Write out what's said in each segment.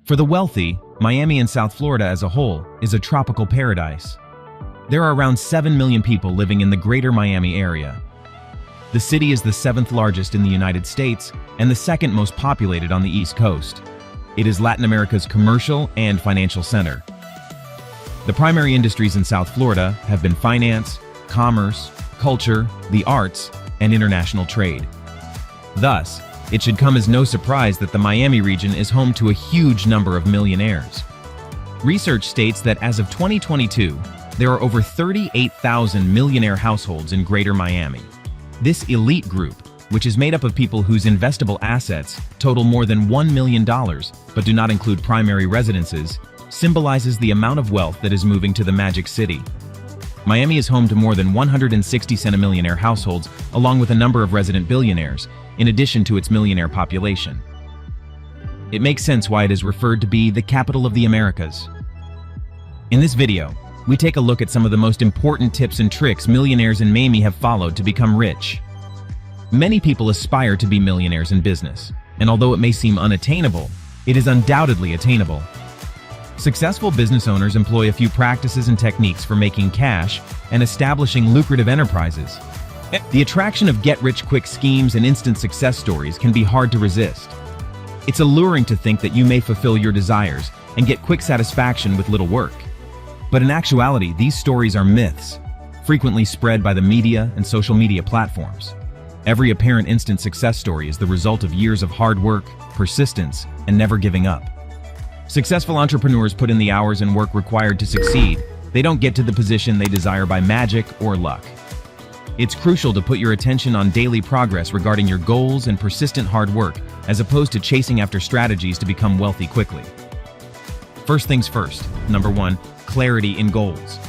For the wealthy, Miami and South Florida as a whole is a tropical paradise. There are around 7 million people living in the greater Miami area. The city is the 7th largest in the United States and the 2nd most populated on the East Coast. It is Latin America's commercial and financial center. The primary industries in South Florida have been finance, commerce, culture, the arts, and international trade. Thus, it should come as no surprise that the Miami region is home to a huge number of millionaires. Research states that as of 2022, there are over 38,000 millionaire households in Greater Miami. This elite group, which is made up of people whose investable assets total more than $1 million but do not include primary residences, symbolizes the amount of wealth that is moving to the Magic City. Miami is home to more than 160 centimillionaire households, along with a number of resident billionaires, in addition to its millionaire population. It makes sense why it is referred to be the capital of the Americas. In this video, we take a look at some of the most important tips and tricks millionaires in Miami have followed to become rich. Many people aspire to be millionaires in business, and although it may seem unattainable, it is undoubtedly attainable. Successful business owners employ a few practices and techniques for making cash and establishing lucrative enterprises. The attraction of get-rich-quick schemes and instant success stories can be hard to resist. It's alluring to think that you may fulfill your desires and get quick satisfaction with little work. But in actuality, these stories are myths, frequently spread by the media and social media platforms. Every apparent instant success story is the result of years of hard work, persistence, and never giving up. Successful entrepreneurs put in the hours and work required to succeed. They don't get to the position they desire by magic or luck. It's crucial to put your attention on daily progress regarding your goals and persistent hard work, as opposed to chasing after strategies to become wealthy quickly. First things first. Number 1, clarity in goals.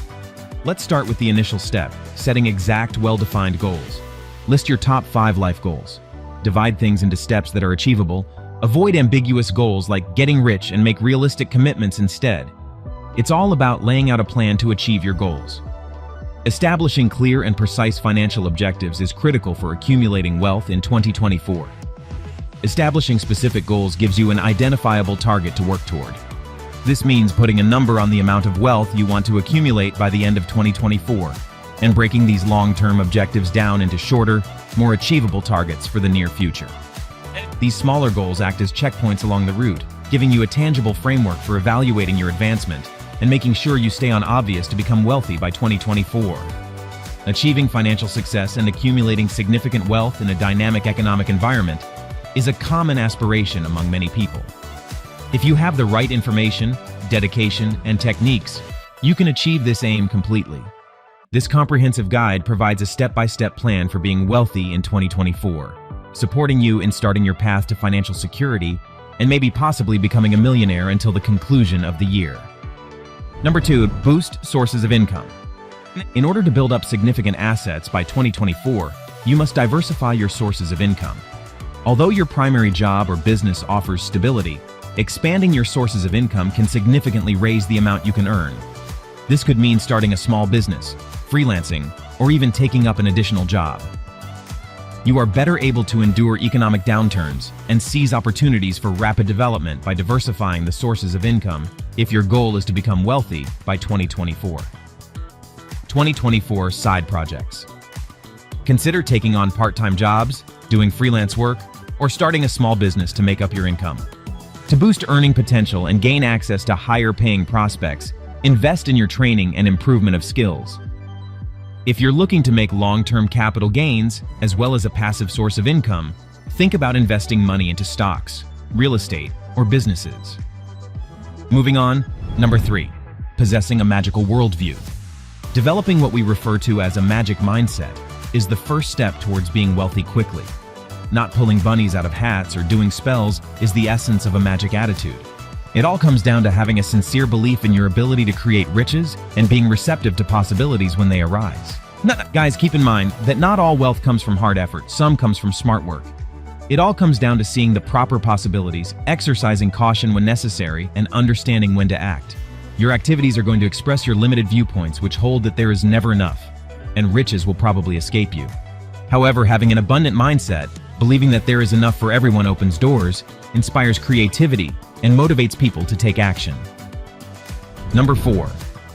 Let's start with the initial step, setting exact, well-defined goals. List your top 5 life goals. Divide things into steps that are achievable. Avoid ambiguous goals like getting rich and make realistic commitments instead. It's all about laying out a plan to achieve your goals. Establishing clear and precise financial objectives is critical for accumulating wealth in 2024. Establishing specific goals gives you an identifiable target to work toward. This means putting a number on the amount of wealth you want to accumulate by the end of 2024, and breaking these long-term objectives down into shorter, more achievable targets for the near future. These smaller goals act as checkpoints along the route, giving you a tangible framework for evaluating your advancement and making sure you stay on obvious to become wealthy by 2024. Achieving financial success and accumulating significant wealth in a dynamic economic environment is a common aspiration among many people. If you have the right information, dedication, and techniques, you can achieve this aim completely. This comprehensive guide provides a step-by-step plan for being wealthy in 2024, supporting you in starting your path to financial security and maybe possibly becoming a millionaire until the conclusion of the year. Number 2, boost sources of income. In order to build up significant assets by 2024, you must diversify your sources of income. Although your primary job or business offers stability, expanding your sources of income can significantly raise the amount you can earn. This could mean starting a small business, freelancing, or even taking up an additional job. You are better able to endure economic downturns and seize opportunities for rapid development by diversifying the sources of income if your goal is to become wealthy by 2024. 2024 side projects. Consider taking on part-time jobs, doing freelance work, or starting a small business to make up your income. To boost earning potential and gain access to higher-paying prospects, invest in your training and improvement of skills. If you're looking to make long-term capital gains, as well as a passive source of income, think about investing money into stocks, real estate, or businesses. Moving on, number 3, possessing a magical worldview. Developing what we refer to as a magic mindset is the first step towards being wealthy quickly. Not pulling bunnies out of hats or doing spells is the essence of a magic attitude. It all comes down to having a sincere belief in your ability to create riches and being receptive to possibilities when they arise. Guys, keep in mind that not all wealth comes from hard effort, some comes from smart work. It all comes down to seeing the proper possibilities, exercising caution when necessary, and understanding when to act. Your activities are going to express your limited viewpoints, which hold that there is never enough, and riches will probably escape you. However, having an abundant mindset Believing that there is enough for everyone opens doors, inspires creativity, and motivates people to take action. Number 4.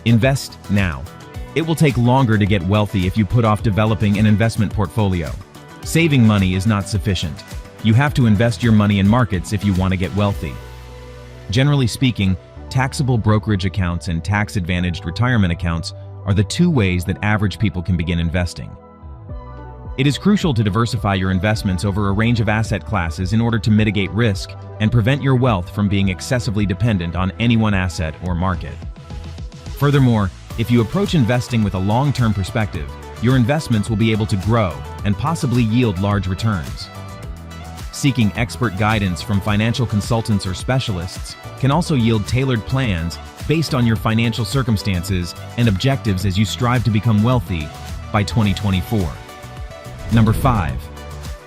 Invest now. It will take longer to get wealthy if you put off developing an investment portfolio. Saving money is not sufficient. You have to invest your money in markets if you want to get wealthy. Generally speaking, taxable brokerage accounts and tax-advantaged retirement accounts are the two ways that average people can begin investing. It is crucial to diversify your investments over a range of asset classes in order to mitigate risk and prevent your wealth from being excessively dependent on any one asset or market. Furthermore, if you approach investing with a long-term perspective, your investments will be able to grow and possibly yield large returns. Seeking expert guidance from financial consultants or specialists can also yield tailored plans based on your financial circumstances and objectives as you strive to become wealthy by 2024. Number 5.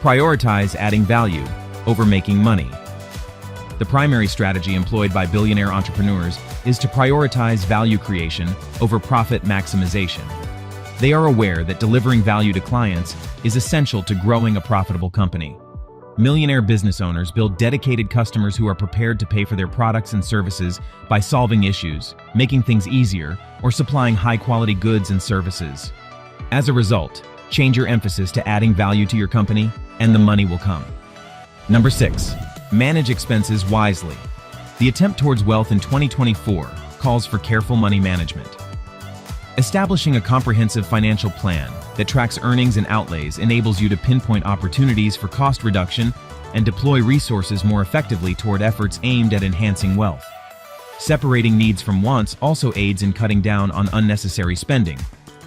Prioritize adding value over making money. The primary strategy employed by billionaire entrepreneurs is to prioritize value creation over profit maximization. They are aware that delivering value to clients is essential to growing a profitable company. Millionaire business owners build dedicated customers who are prepared to pay for their products and services by solving issues, making things easier, or supplying high-quality goods and services. As a result, change your emphasis to adding value to your company, and the money will come. Number 6. Manage expenses wisely. The attempt towards wealth in 2024 calls for careful money management. Establishing a comprehensive financial plan that tracks earnings and outlays enables you to pinpoint opportunities for cost reduction and deploy resources more effectively toward efforts aimed at enhancing wealth. Separating needs from wants also aids in cutting down on unnecessary spending,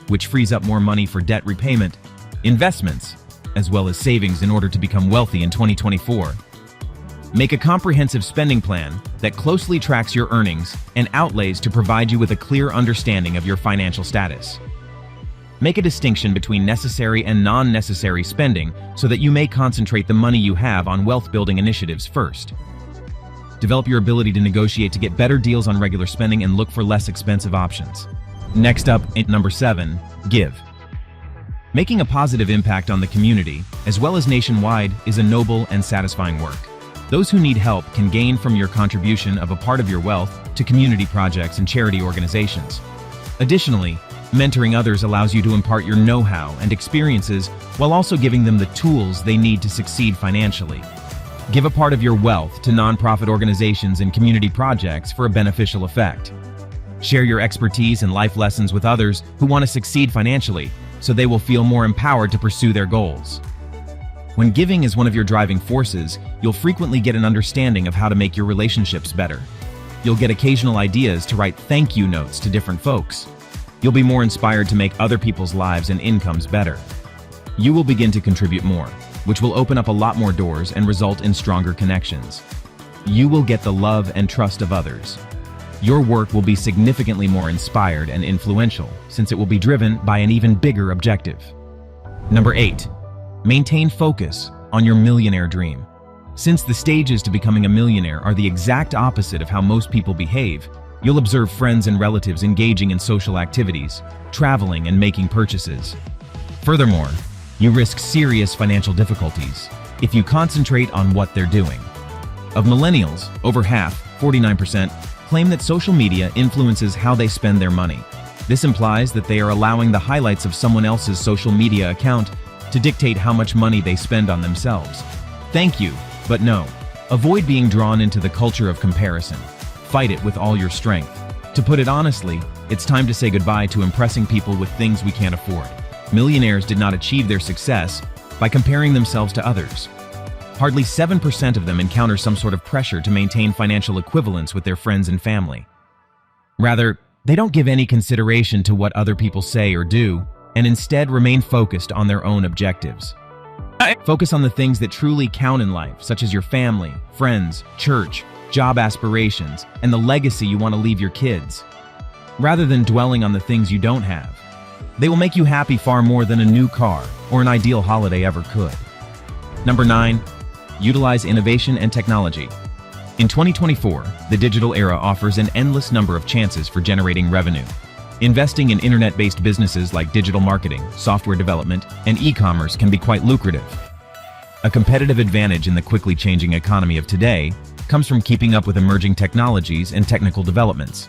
which frees up more money for debt repayment, investments, as well as savings in order to become wealthy in 2024. Make a comprehensive spending plan that closely tracks your earnings and outlays to provide you with a clear understanding of your financial status. Make a distinction between necessary and non-necessary spending so that you may concentrate the money you have on wealth-building initiatives first. Develop your ability to negotiate to get better deals on regular spending and look for less expensive options. Next up, number 7, give. Making a positive impact on the community, as well as nationwide, is a noble and satisfying work. Those who need help can gain from your contribution of a part of your wealth to community projects and charity organizations. Additionally, mentoring others allows you to impart your know-how and experiences while also giving them the tools they need to succeed financially. Give a part of your wealth to nonprofit organizations and community projects for a beneficial effect. Share your expertise and life lessons with others who want to succeed financially, so they will feel more empowered to pursue their goals. When giving is one of your driving forces, you'll frequently get an understanding of how to make your relationships better. You'll get occasional ideas to write thank you notes to different folks. You'll be more inspired to make other people's lives and incomes better. You will begin to contribute more, which will open up a lot more doors and result in stronger connections. You will get the love and trust of others. Your work will be significantly more inspired and influential, since it will be driven by an even bigger objective. Number 8. Maintain focus on your millionaire dream. Since the stages to becoming a millionaire are the exact opposite of how most people behave, you'll observe friends and relatives engaging in social activities, traveling, and making purchases. Furthermore, you risk serious financial difficulties if you concentrate on what they're doing. Of millennials, over half, 49%, claim that social media influences how they spend their money. This implies that they are allowing the highlights of someone else's social media account to dictate how much money they spend on themselves. Thank you, but no. Avoid being drawn into the culture of comparison. Fight it with all your strength. To put it honestly, it's time to say goodbye to impressing people with things we can't afford. Millionaires did not achieve their success by comparing themselves to others. Hardly 7% of them encounter some sort of pressure to maintain financial equivalence with their friends and family. Rather, they don't give any consideration to what other people say or do, and instead remain focused on their own objectives. Focus on the things that truly count in life, such as your family, friends, church, job aspirations, and the legacy you want to leave your kids, rather than dwelling on the things you don't have. They will make you happy far more than a new car or an ideal holiday ever could. Number 9, utilize innovation and technology. In 2024, the digital era offers an endless number of chances for generating revenue. Investing in internet-based businesses like digital marketing, software development, and e-commerce can be quite lucrative. A competitive advantage in the quickly changing economy of today comes from keeping up with emerging technologies and technical developments.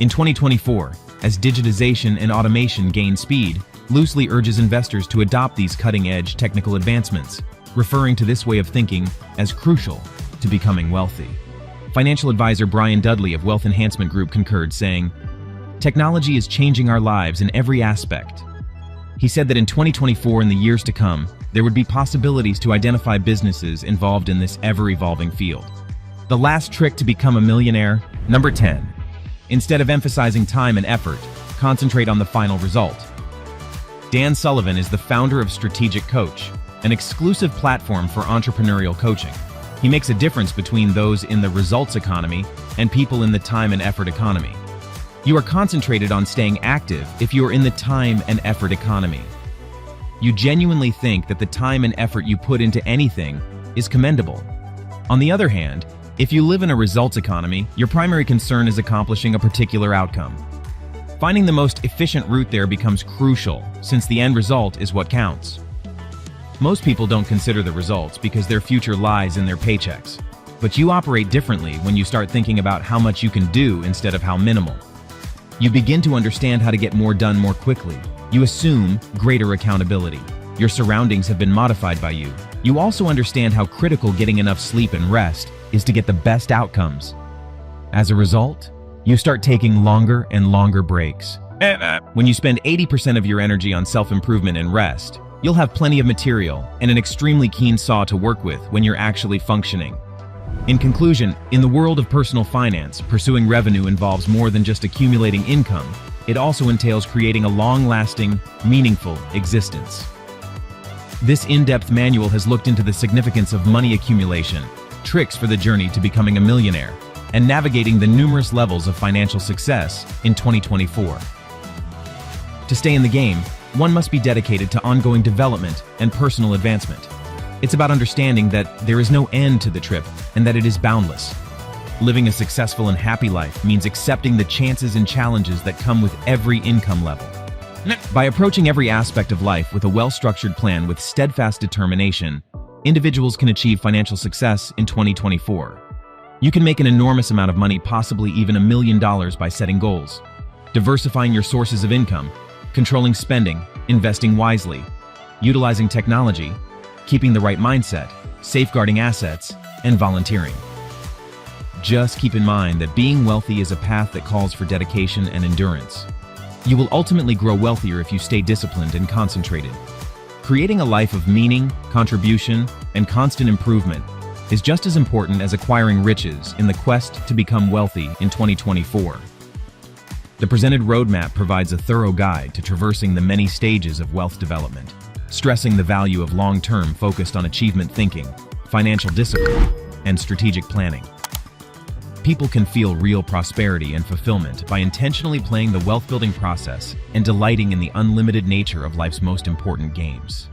In 2024, as digitization and automation gain speed, loosely urges investors to adopt these cutting-edge technical advancements, referring to this way of thinking as crucial to becoming wealthy. Financial advisor Brian Dudley of Wealth Enhancement Group concurred, saying, "Technology is changing our lives in every aspect." He said that in 2024 and the years to come, there would be possibilities to identify businesses involved in this ever-evolving field. The last trick to become a millionaire, number 10. Instead of emphasizing time and effort, concentrate on the final result. Dan Sullivan is the founder of Strategic Coach, an exclusive platform for entrepreneurial coaching. He makes a difference between those in the results economy and people in the time and effort economy. You are concentrated on staying active if you are in the time and effort economy. You genuinely think that the time and effort you put into anything is commendable. On the other hand, if you live in a results economy, your primary concern is accomplishing a particular outcome. Finding the most efficient route there becomes crucial, since the end result is what counts. Most people don't consider the results because their future lies in their paychecks. But you operate differently when you start thinking about how much you can do instead of how minimal. You begin to understand how to get more done more quickly. You assume greater accountability. Your surroundings have been modified by you. You also understand how critical getting enough sleep and rest is to get the best outcomes. As a result, you start taking longer and longer breaks. When you spend 80% of your energy on self-improvement and rest, you'll have plenty of material and an extremely keen saw to work with when you're actually functioning. In conclusion, in the world of personal finance, pursuing revenue involves more than just accumulating income. It also entails creating a long-lasting, meaningful existence. This in-depth manual has looked into the significance of money accumulation, tricks for the journey to becoming a millionaire, and navigating the numerous levels of financial success in 2024. To stay in the game, one must be dedicated to ongoing development and personal advancement. It's about understanding that there is no end to the trip and that it is boundless. Living a successful and happy life means accepting the chances and challenges that come with every income level. By approaching every aspect of life with a well-structured plan with steadfast determination, individuals can achieve financial success in 2024. You can make an enormous amount of money, possibly even $1 million, by setting goals, diversifying your sources of income, controlling spending, investing wisely, utilizing technology, keeping the right mindset, safeguarding assets, and volunteering. Just keep in mind that being wealthy is a path that calls for dedication and endurance. You will ultimately grow wealthier if you stay disciplined and concentrated. Creating a life of meaning, contribution, and constant improvement is just as important as acquiring riches in the quest to become wealthy in 2024. The presented roadmap provides a thorough guide to traversing the many stages of wealth development, stressing the value of long-term focused on achievement thinking, financial discipline, and strategic planning. People can feel real prosperity and fulfillment by intentionally playing the wealth-building process and delighting in the unlimited nature of life's most important games.